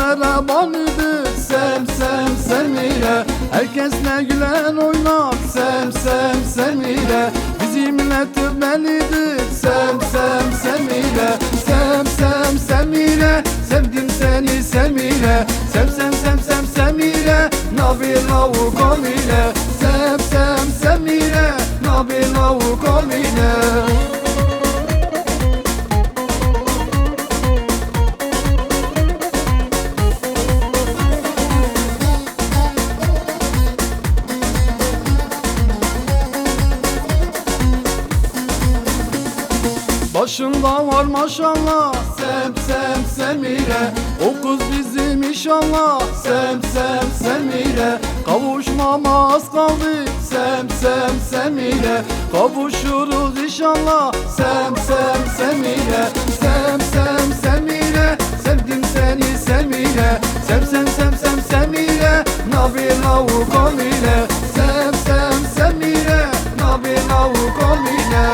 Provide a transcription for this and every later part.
merebanıdır. Semire herkesle gülen oynar. Semire bizim millet tövbelidir. Semire Semire sevdim seni Semire. Semire nabil lavuk ile. Semire nabil lavuk ile. Başında var maşallah. Semire o kız bizim inşallah. Semire kavuşmama az kaldı. Semire kavuşuruz inşallah. Semire Semire sevdim seni Semire. Semire nabil lavuk ile. Semire nabil lavuk ile.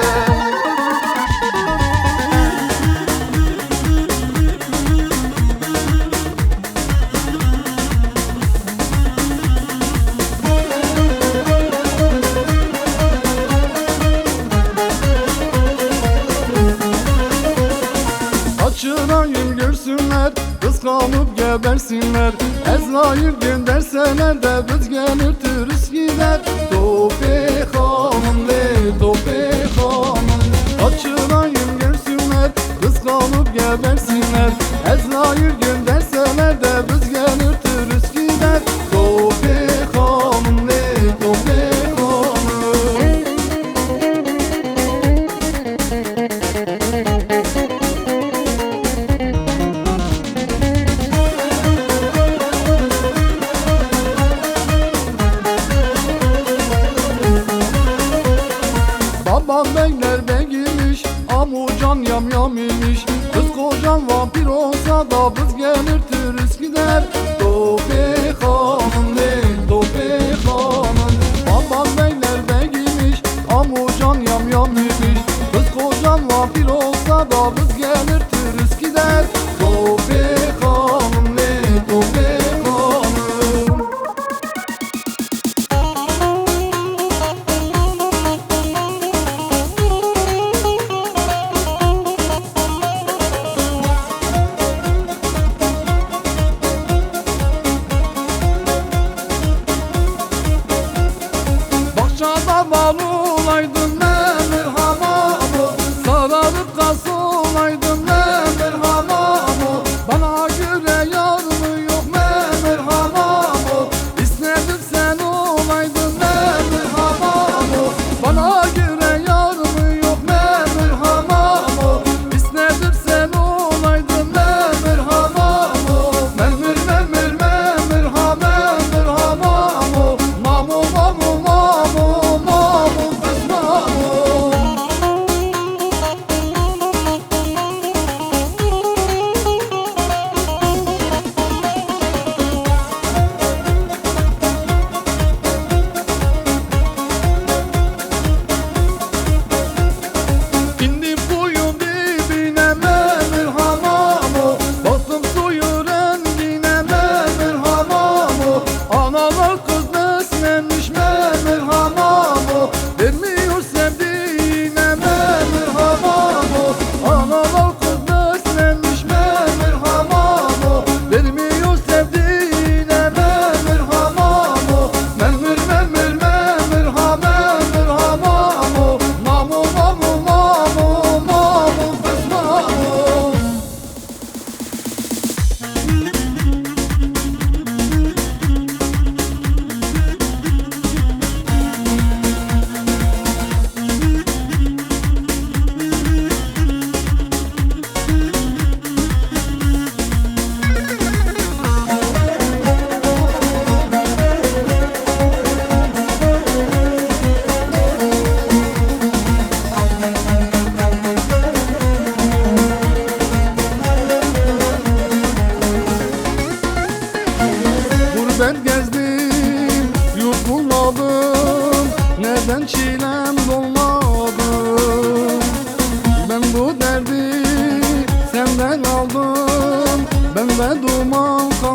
Kaçırayım görsünler, kıskanıp gebersinler. Ezrail gönderseler de biz gelirtiriz gider. Topik hanım le, Topik hanım. Kaçırayım görsünler, kıskanıp gebersinler. Ezrail gönderseler de biz gelirtiriz gider. Topik hanım le, Topik hanım. Babam beyler begimiş, amucan yam imiş. Kız kocan vampir olsa da biz gelirtiriz gider. Topik hanım değil, Topik hanım. Babam beyler begimiş, amucan yam imiş. Kız kocan vampir olsa da biz gelirtiriz gider. Topik hanım değil, Topik hanım. Bahçada bal olaydım memir hamamı. Sararıp kas olaydım memir hamamı. Bana göre yar mı yok memir hamamı. İstedim sen olaydın memir hamamı. Bana göre yar mı yok memir hamamı. İstedim sen olaydın memir hamamı. Memir ha memir hamamı. Mamu kız mamu. İndim suyun dibine memir hamamı. Bastım suyu rengine memir hamamı. Analar kız beslenmiş memir hamamı. Vermiyor sevdiğine memir hamamı. Analar kız beslenmiş memir hamamı. Vermiyor sevdiğine memir hamamı. Memir ha memir hamamı. Mamu kız mamu. Gurbet gezdim, yurt bulmadım. Neden çilem dolmadı? Ben bu derdi senden aldım. Ben de duman kaldım.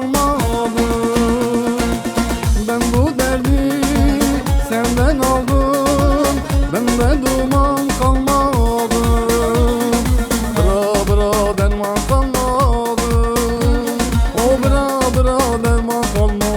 sen aldın, bende duman kalmadı. Bıra bıra derman kalmadı, o bıra bıra derman kalmadı.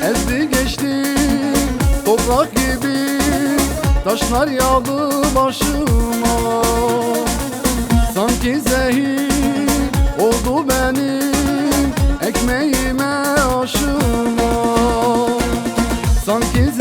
Ezdi geçti toprak gibi, taşlar yağdı başıma. Sanki zehir oldu benim ekmeğime, aşıma. Sanki